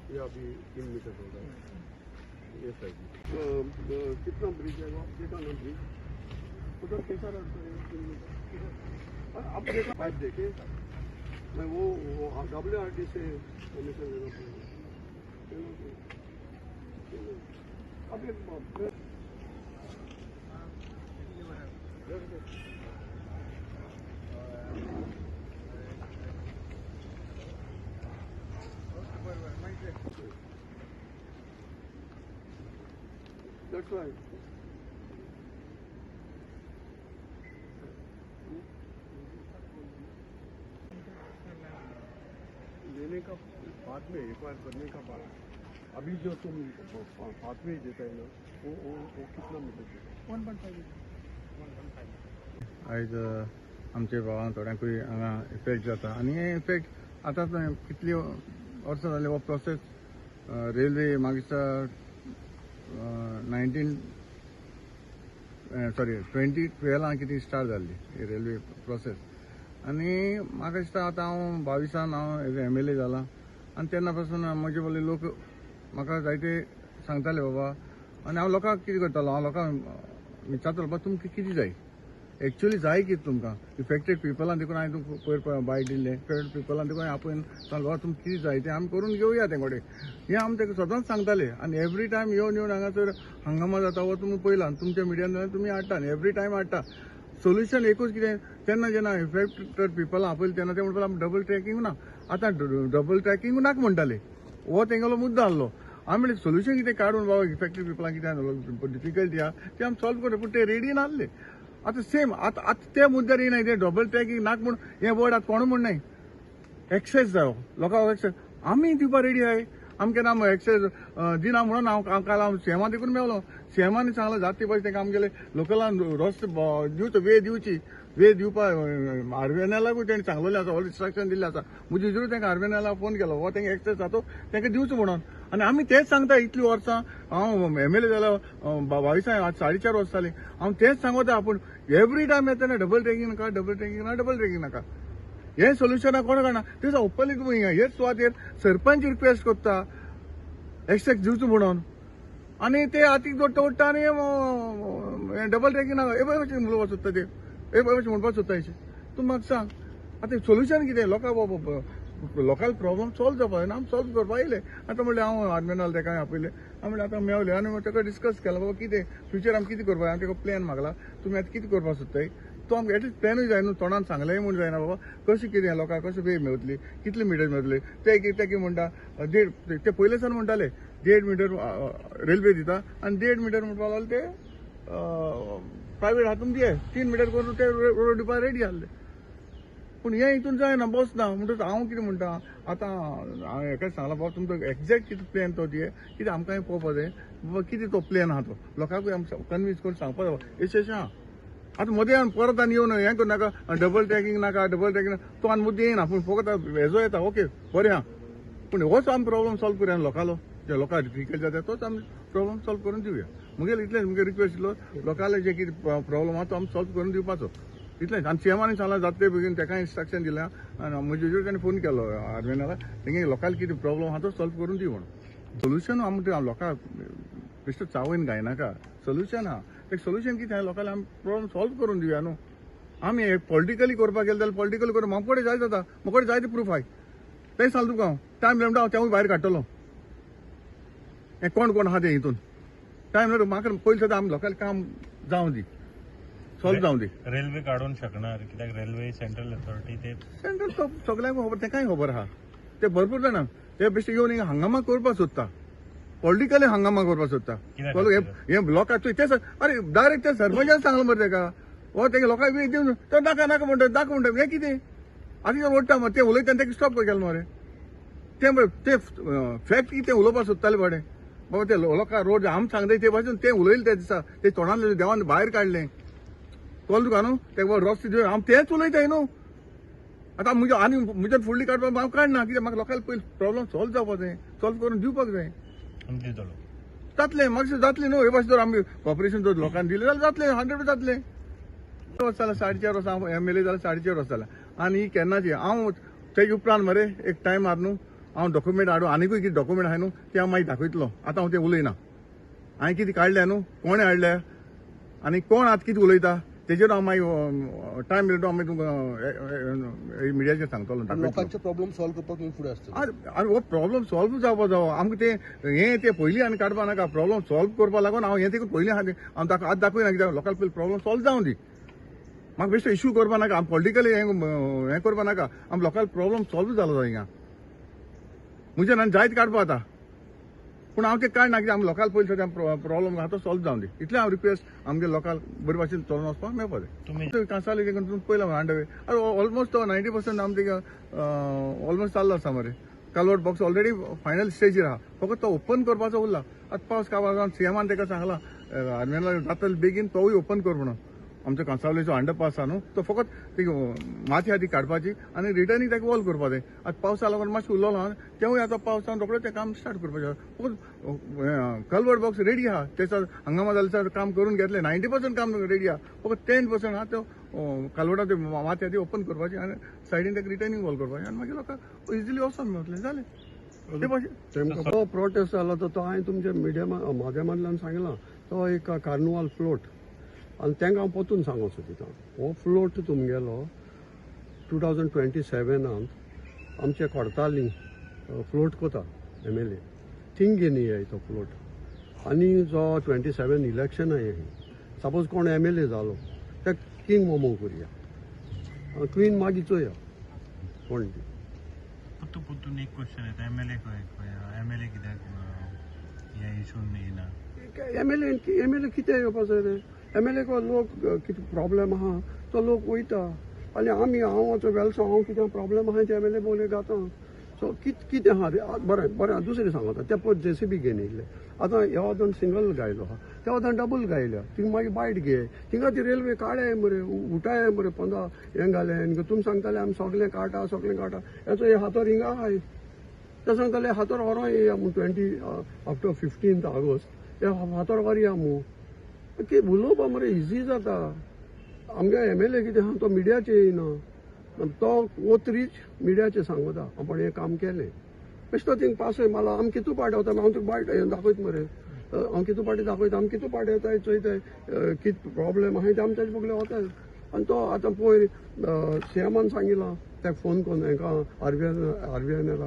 ये अभी 3 मीटर होगा ये साइड। कितना ब्रिज है वो देखा ना ब्रिज उधर कैसा रहता है 3 मीटर और अब देखा पाइप देखे मैं वो WRT से कमीशन लेना पड़ेगा। अब एक That's right. लेने का बाद में एक्वायर करने का बाद अभी जो तुम पाथवे देता है ना वो कितना मीटर 1.5 आयज आमच्या भावान थोड्यांकूय हांगा इफेक्ट जाता आनी हे इफेक्ट आतां कितली वर्सां जाली हो प्रोसेस रेल्वे मागीर 2012 कितें स्टार्ट जाल्ली ही रेल्वे प्रोसेस आनी म्हाका दिसता आतां हांव 22 हांव एज MLA जाला आनी तेन्ना पासून म्हजे बोले लोक म्हाका जायते सांगताले बाबा आनी हांव लोकांक कितें करतालो हांव लोकांक विचारतालो बाबा तुमकां कितें जाय एक्चुअली जाय कितें तुमकां इफेक्टेड पिपलान देखून हांवें तुमकां पयर बायट दिल्लें इफेक्टेड पिपलान देखून आपूण सांगलो बाबा तुमकां कितें जाय तें आमी करून घेवया तें कोडे हें आमी ताका सदांच सांगताले आनी एवरी टायम येवन हांगासर हंगामा जाता हो तुमी पयला तुमच्या मिडियान तुमी हाडटा आनी एवरी टायम हाडटा सोल्युशन एकूच कितें तेन्ना जेन्ना इफेक्टेड पिपल आपयलें तेन्ना ते म्हणटाले आमी डबल ट्रॅकिंग ना आतां डबल ट्रॅकिंग नाका म्हणटाले हो तेंगेलो मुद्दो आहलो आमी म्हणलें सोल्युशन कितें काडून बाबा इफेक्टेड पिपलांक कितें डिफिकल्टी आहा ते आमी सॉल्व करता पूण ते रेडी नासले आतां सेम आतां ते मुद्द्यार येयनाय ते डबल ट्रॅकिंग नाका म्हूण हें वर्ड आतां कोण म्हणनाय एक्सेस जायो लोकांक एक्सेस आमी दिवपा रेडी आहाय आमी केन्ना एक्सेस दिना म्हणून हांव काल हांव सेमा देखून मेवलो सेमांनी सांगलो जाता भाशेन तेंका आमगेले लोकलान रस्ते दिवचो वे दिवपा आरव्यानालाकूय तेणें सांगलेलें आसा ऑल इन्स्ट्रक्शन दिल्लें आसा म्हजे जरूर तेंका आरव्यानाला फोन केलो हो तेंका एक्सेस जाता तेंका दिवचो म्हणून आनी आमी तेंच सांगता इतलीं वर्सां हांव MLA जालो 22 आज 4.5 वर्सां जालीं हांव तेंच सांगता आपूण एवरी टायम येतना डबल ट्रॅकिंग नाका हें सोल्युशना कोण काडना ते ओपनली तुमी हेच सुवातेर सरपंच रिक्वेस्ट करता एक्सेस दिवचो म्हणून आनी ते हातीक जोडटा ओडटा आनी डबल ट्रॅकिंग नाका हे भशेन उलोवपाक सोदता ते हे भशेन म्हणपाक सोदता तूं म्हाका सांग आतां सोल्युशन कितें लोकल प्रॉब्लम सॉल्व जावपा जाय आमी सॉल्व करपा येयले आतां म्हणलें हांव आर्मेनाल तेका आपयलें हांव म्हणलें आतां मेवलें आनी ताका डिस्कस केलो बाबा कितें फ्युचर आमी कितें करपा हांवें ताका प्लॅन मागला तुमी आतां कितें करपा सोदताय तो आमकां एटलीस्ट प्लॅनूय जाय न्हू तोंडान सांगलेंय म्हूण जायना बाबा कशें कितें लोकांक कशें वे मेवतली कितले मिटर मेवतले ते कितें म्हणटा ते पयले सान म्हणटाले 1.5 मिटर रेल्वे दिता आनी 1.5 मिटर म्हणपा लागले ते प्रायवेट हातून दिये 3 मिटर करून ते रोड दिवपा रेडी आसले पूण हें हितून जायना बसना म्हणटच हांव कितें म्हणटा आतां हांवें हेका सांगलां बाबा तुमचो एक्झॅक्ट कितें प्लॅन तो दिये कितें आमकांय पळोवपा जाय बाबा कितें तो प्लॅन आहा तो लोकांकूय आमकां कन्विन्स करून सांगपा जाय अशें आहा आतां मदें परत आनी येवन हें करूं नाका डबल ट्रॅकिंग तो आनी मुद्दे येना पूण फकत हेजो येता ओके बरें आहा पूण होच आमी प्रॉब्लम सॉल्व करुया लोकांलो जे लोकांक डिफिकल्ट जाता तोच आमी प्रॉब्लम सॉल्व करून दिवया मुगेल इतलेंच मुगे रिक्वेस्ट इल्लो लोकांले जे कितें प्रॉब्लम आहा तो आमी सॉल्व करून दिवपाचो इतलेंच आनी सीएमानी सांगलां जातले बेगीन तेका इन्स्ट्रक्शन दिलां आनी म्हजे जर ताणें फोन केलो आर्मेनाला तेंगे लोकांले कितें प्रॉब्लम आहा तो सॉल्व करून दी म्हणून सोल्युशन आमी लोकांक बेश्टो चावून गायनाका सोल्युशन आहा ते सोल्युशन कितें लोकांले आमी प्रॉब्लम सॉल्व करून दिवया न्हू आमी पॉलिटिकली करपाक गेले जाल्यार पॉलिटिकली करून म्हाका कडेन जाय जाता म्हाका कडेन जायते प्रूफ आहाय तें सांगलो तुका हांव टायम मेळटा हांव तेवूय भायर काडटलो हें कोण आहा तें हितून टायम मेळटा म्हाका पयलीं सदां आमी लोकांलें काम जावं दी सॉल्व जावं दी रेल्वे काडून शकणार कित्याक रेल्वे सेंट्रल अथॉरिटी ते सेंट्रल सगळ्यांक खबर तेकाय खबर आहा ते भरपूर जाणां ते बेश्टे येवन हिंगा हंगामा करपाक सोदता पॉलिटिकली हंगामा करपाक सोदता हे लोकांक ते अरे डायरेक्ट ते सरपंचान सांगलो मरे तेका हो तेगे लोकांक वेळ दिवन तो नाका म्हणटा हें कितें आतां ओडटा मरे ते उलयता तेका स्टॉप केलो मरे ते फॅक्ट कितें उलोवपाक सोदताले बडे बाबा ते लोकांक रोड आमी सांगताय ते भाशेन ते उलयले ते दिसा ते तोंडान देवान भायर काडलें कळ्ळें तुका न्हू तेका रस्ते दिवन हांव तेंच उलयताय न्हू आतां म्हज्यान फुडली काडपाक हांव काडना कित्याक म्हाका लोकांले पयलीं प्रॉब्लम सॉल्व जावपाक जाय सॉल्व करून दिवपाक जाय जातलें म्हाका जातलें न्हू हे भाशेन जर आमी कॉपरेशन जर लोकांक दिलें जाल्यार जातलें 100% जातलें वर्स जाल्यार 4.5 वर्सां हांव MLA जाल्यार 4.5 वर्स जाल्यार आनी ही केन्नाची हांव तेजे उपरांत मरे एक टायम आहा न्हू हांव डॉक्युमेंट हाडून आनीकूय कितें डॉक्युमेंट आहाय न्हू ते हांव मागीर दाखयतलो आतां हांव ते उलयना हांवें कितें काडल्या न्हू कोणें हाडल्या आनी कोण आतां कितें उलयता तेजेर हांव मागीर टायम मेळटा हांव मागीर तुमकां मिडियाचेर सांगतलो लोकांचे प्रॉब्लेम सॉल्व करपाक तुमी फुडें आसता आरे हो प्रॉब्लेम सॉल्व जावपा जावो आमकां ते पयलीं आनी काडपा नाका प्रॉब्लेम सॉल्व करपा लागून हांव ते पयलीं हांव आतां दाखयना कित्याक लोकल पयलीं प्रॉब्लेम सॉल्व जावं दी म्हाका बेश्टो इश्यू करपा नाका आम पॉलिटिकली हें करपा नाका आम लोकल प्रॉब्लेम सॉल्व जालो हिंगा म्हज्यान आनी जायत काडपा आतां पूण हांव ते काडना कित्याक आमी लोकल पयलीं सद्या प्रॉब्लेम आहा तो सॉल्व जावं दी इतलें हांव रिक्वेस्ट आमगे लोकल बरे भाशेन चलोवन वचपाक मेळपा जाय कांसावले पयला हांडवे अरे ऑलमोस्ट 90% आमचे ऑलमोस्ट चाललो आसा मरे कालवट बॉक्स ऑलरेडी फायनल स्टेजीर आहा फकत तो ओपन करपाचो उरला आतां पावस काबार सीएमान ताका सांगला आर्मियाला जातले बेगीन तोवूय ओपन कर म्हणून आमचो कांसावलेचो अंडरपास आहा न्हू तो फकत ती माती आहा ती काडपाची आनी रिटर्नींग ताका वॉल करपा जाय आतां पावसा लागून मातशें उरलो आहा तेवूय आतां पावसान रोखडें तें काम स्टार्ट करपाचें फकत कल्वर्ट बॉक्स रेडी आहा तेचा हंगामा जाल्यार काम करून घेतलें 90% काम रेडी आहा फकत 10% आहा तो कल्वर्टा ती माती आहा ती ओपन करपाची आनी सायडीन ताका रिटर्नींग वॉल करपाचें आनी मागीर लोकांक इजिली वचोन मेळटलें जालें ते भाशेन तो प्रोटेस्ट जाला तो हांवें तुमच्या मिडिया माध्यमांतल्यान सांगला तो एक कार्निवाल फ्लोट आनी तांकां हांव परतून सांगूंक सोदितां हो फ्लोट तुमगेलो 2027 आमचे कोर्ताली फ्लोट कोता MLA थिंग घेनी येय तो फ्लोट आनी जो 27 इलेक्शन येय सपोज कोण MLA जालो ते किंग मोमो करुया क्वीन मागीर चोया कोण ती पुतून एक क्वेश्चन येता MLA कित्याक ह्या इशून येना MLA कितें येवपा जाय रे MLA को लोक कितें प्रॉब्लेम आहा तो लोक वयता आनी हांव वचो वेलसांव हांव कितें प्रॉब्लेम आहा ते MLA बोले घाता सो कितें आहा रे बरें दुसरें सांगता ते पळय JCB घेवन येयले आतां ह्या वतान सिंगल गायलो आहा त्या वतान डबल गायल्या थिंग मागीर बायट घे थिंगा ती रेल्वे काडाय मरे उठाय मरे 15 हें घाले आनी तुमी सांगताले आमी सगळें काटा हेचो हे हातोर हिंगा आहाय ते सांगताले हातोर व्हरों येया म्हूण 20 आफ्टर 15 ऑगस्ट हे हातोर व्हरया म्हूण की उलोवपा मरे इजी जाता आमगे MLA कितें आहा तो मिडियाचेर येयना तो वोत रीच मिडियाचेर सांगता आपण हें काम केलें बेश्टो थिंग पासय मला आमी कितू पाट वता हांव तुका बायट हें दाखयत मरे हांव कितू पाटी दाखयता आमी कितू पाट येताय चोयताय कितें प्रॉब्लेम आहाय ते आमी तेजे बगले वताय आनी तो आतां पळय CMान सांगिलां ताका फोन करून हांकां RVNL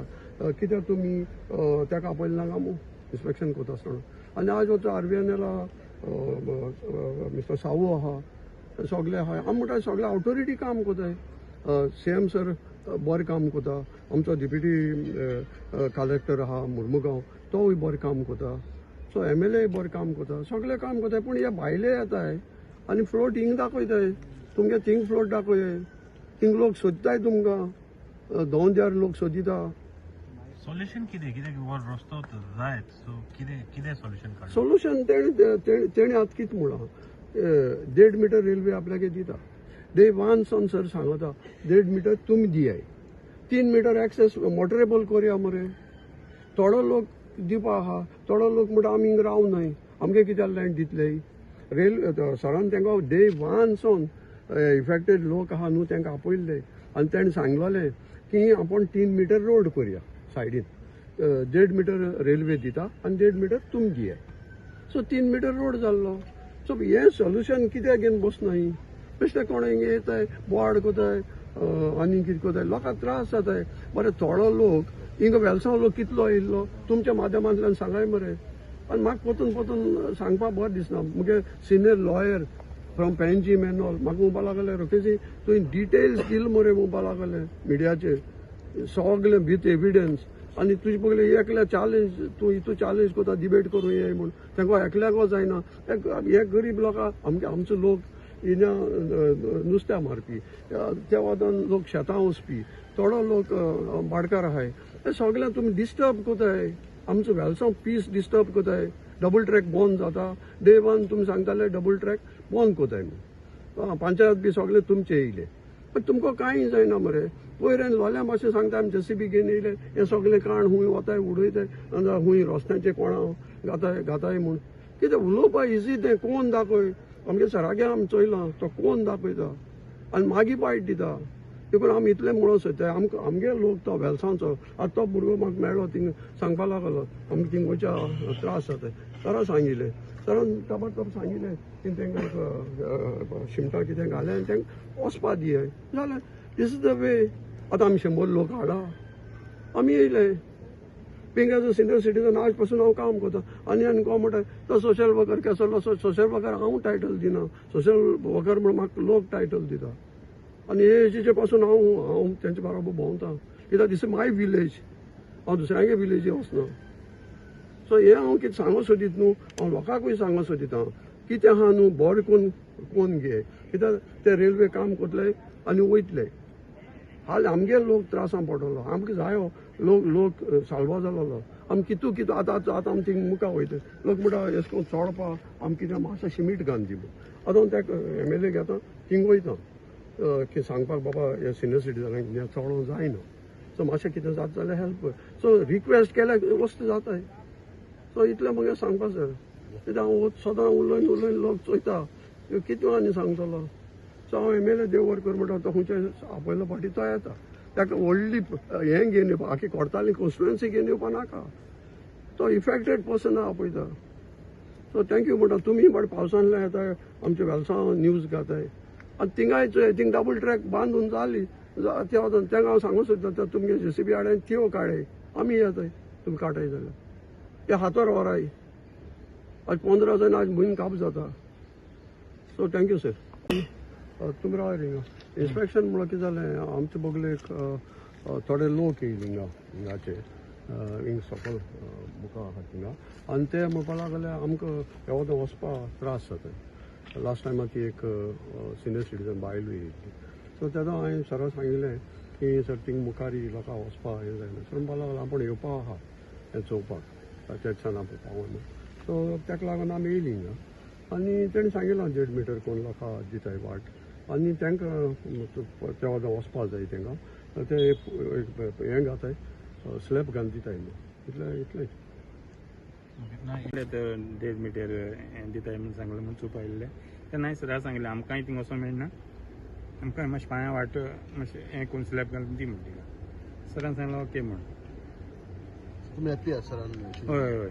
कित्याक तुमी ताका आपयलें नाका म्हूण इन्स्पेक्शन कोता आसतना आनी आज वचो RVNL मिस्टर सावू आहा सगळे आहा आमी म्हणटा सगळे ऑथॉरिटी काम कोताय CM सर बरें काम कोता आमचो डिप्युटी कलेक्टर आहा मुर्मुगांव तोवूय बरें काम कोता सो MLA बरें काम कोता सगळे काम कोताय पूण हे भायले येताय आनी फ्लोट हिंग दाखयताय तुमगे थिंग फ्लोट दाखय थिंग लोक सोदताय तुमकां दोन लोक सोदिता सोल्युशन कित्याक हो रस्तो जायत सो कितें सोल्युशन सोल्युशन तेणी आतां कितें म्हणलां 1.5 मीटर रेल्वे आपल्याक दिता डे 1 सन सर सांगता 1.5 मीटर तुमी दियाय 3 मीटर एक्सेस मोटरेबल करुया मरे थोडो लोक दिवपा आहा थोडो लोक म्हणटा आमी हिंग रावूं न्हय आमगे कित्याक लँड दितले रेल्वे सरान तांकां डे 1 सन इफेक्टेड लोक आहा न्हू तांकां आपयल्ले आनी ताणें सांगलोलें की आपण 3 मीटर रोड करुया सायडीन 1.5 मीटर रेल्वे दिता आनी 1.5 मीटर तुमी दियाय सो 3 मीटर रोड जाल्लो सो हें सोल्युशन कित्याक घेवन बसनाय बेश्टे कोण हिंगा येताय बोवाड कोताय आनी कितें कोताय लोकांक त्रास जाताय बरें थोडो लोक हिंगा वेलसांव लोक कितलो येयल्लो तुमच्या माध्यमांतल्यान सांगाय मरे आनी म्हाका परतून सांगपा बरें दिसना मुगे सिनियर लॉयर फ्रॉम पेनजी मॅनॉल म्हाका म्हणपा लागले रोखेजी तुवें डिटेल्स दिले मरे म्हणपा लागले मिडियाचेर सगळें वीथ एविडन्स आनी तुजे पयले एकल्या चॅलेंज तूं हितू चॅलेंज कोता डिबेट करूं येय म्हूण तांकां एकल्याक जायना हे गरीब लोकां आमचो लोक हिना नुस्त्या मारपी त्या वादान लोक शेतां वचपी थोडो लोक भाटकार आहाय हे सगळें तुमी डिस्टर्ब कोताय आमचो वेलसांव पीस डिस्टर्ब कोताय डबल ट्रॅक बंद जाता डे 1 तुमी सांगताले डबल ट्रॅक बंद कोताय म्हूण पंचायत बी सगळे तुमचे येयले पण तुमकां कांय जायना मरे पयरेन लोल्या मातशें सांगता आमी JCB घेवन येयले हे सगळे काण हूंय वताय उडयताय हूंय रस्त्याचे कोणा घाताय म्हूण कितें उलोवपा इजी तें कोण दाखय आमगे सरागे आमी चोयलां तो कोण दाखयता आनी मागीर बायट दिता देखून आमी इतले म्हणून सोदताय आमगे लोक तो वेलसांचो आतां तो भुरगो म्हाका मेळ्ळो थिंग सांगपा लागलो आमकां थिंग वयच्या त्रास जाताय सरा सांगिल्लें सरान ताबडतोब सांगिल्लें की तांकां शिमटा कितें घालें आनी तांकां वचपा दिय जालें दीस इज द वे आतां आमी 100 लोक हाडा आमी येयले being as a senior citizen आज पासून हांव काम करता आनी कोण म्हणटा तो सोशल वर्कर केसरलो सोशल वर्कर हांव टायटल दिना सोशल वर्कर म्हण म्हाका लोक टायटल दिता आनी हे एजीचे पासून हांव तेंचे बरोबर भोंवता कित्याक दिस माय विलेज हांव दुसऱ्यांगे विलेजी वचना सो हे हांव कितें सांगो सोदीत न्हू हांव लोकांकूय सांगो सोदिता कितें आहा न्हू बरें कोण घे कित्याक ते रेल्वे काम करतले आनी वयतले हाल आमगे लोक त्रासान पडटलो आमकां जायो लोक साल्वा जालोलो आमी कितू आतां आमी थिंग मुखार वयता लोक म्हणटा अशें करून चोडपा आमी कितें मातशें शिमीट घालन दी आतां हांव त्या MLA घेता थिंग वयता की सांगपाक बाबा हे सिनियर सिटीजनांक कितें चोडों जायना सो मातशें कितें जाता जाल्यार हेल्प सो रिक्वेस्ट केल्यार वस्त जाताय सो इतलें म्हाका सांगपा जाय कित्याक हांव सदां उलयन लोक चोयता कितें आनी सांगतलो सो हांव MLA देव वर्कर म्हणटा तो खंयचे आपयलो फाटी तो येता ताका व्हडली हें घेवन येवपा आखी कोर्ताली कॉन्स्टिट्युएन्सी घेवन येवपा नाका तो इफेक्टेड पर्सन आपयता सो थँक्यू म्हणटा तुमी बट पावसांतल्यान येताय आमच्या वेलसांव न्यूज घाताय आनी थिंग डबल ट्रॅक बांदून जाली तांकां हांव सांगूं सोदता तुमगे JCB हाडून त्यो काडय आमी येताय तुमी काडटाय जाल्यार ते हातोर व्हराय आज 15 जाण आज म्हयनो काब जाता सो थँक्यू सर तुमी राव हिंगा इन्स्पेक्शन म्हणून कितें जालें आमचे बगलेक थोडे लोक येयले हिंगाचे हिंग सकयल मुखार आहा थिंगा आनी ते म्हणपा लागले आमकां हे वचोन वचपा त्रास जाता लास्ट टायम ती एक सिनियर सिटीजन बायलूय येयली सो तेन्ना हांवें सरा सांगिल्लें की सर थिंग मुखारी लोकांक वचपा हें जायना सर म्हणपा लागलो आपूण येवपा आहा हें चोवपाक चर्चान आपूण पावना सो ताका लागून आमी येयलीं हिंगा आनी तेणें सांगिल्लें 1.5 मिटर कोण लोकां दिताय वाट आनी तांकां त्या वचोन वचपा जाय तांकां ते हें घाताय स्लॅब घालून दिताय न्हू इतलेंच ना 1.5 मिटर हें दिताय म्हूण सांगलें म्हूण चूप आयिल्लें तेन्ना सरा सांगलें आमकांय थिंग वचोंक मेळना आमकां मातशें पांयां वाट मातशें हें करून स्लॅब घालून दी म्हण तिका सरान सांगलें ओके म्हूण तुमी हॅप्पी आसा सरान हय हय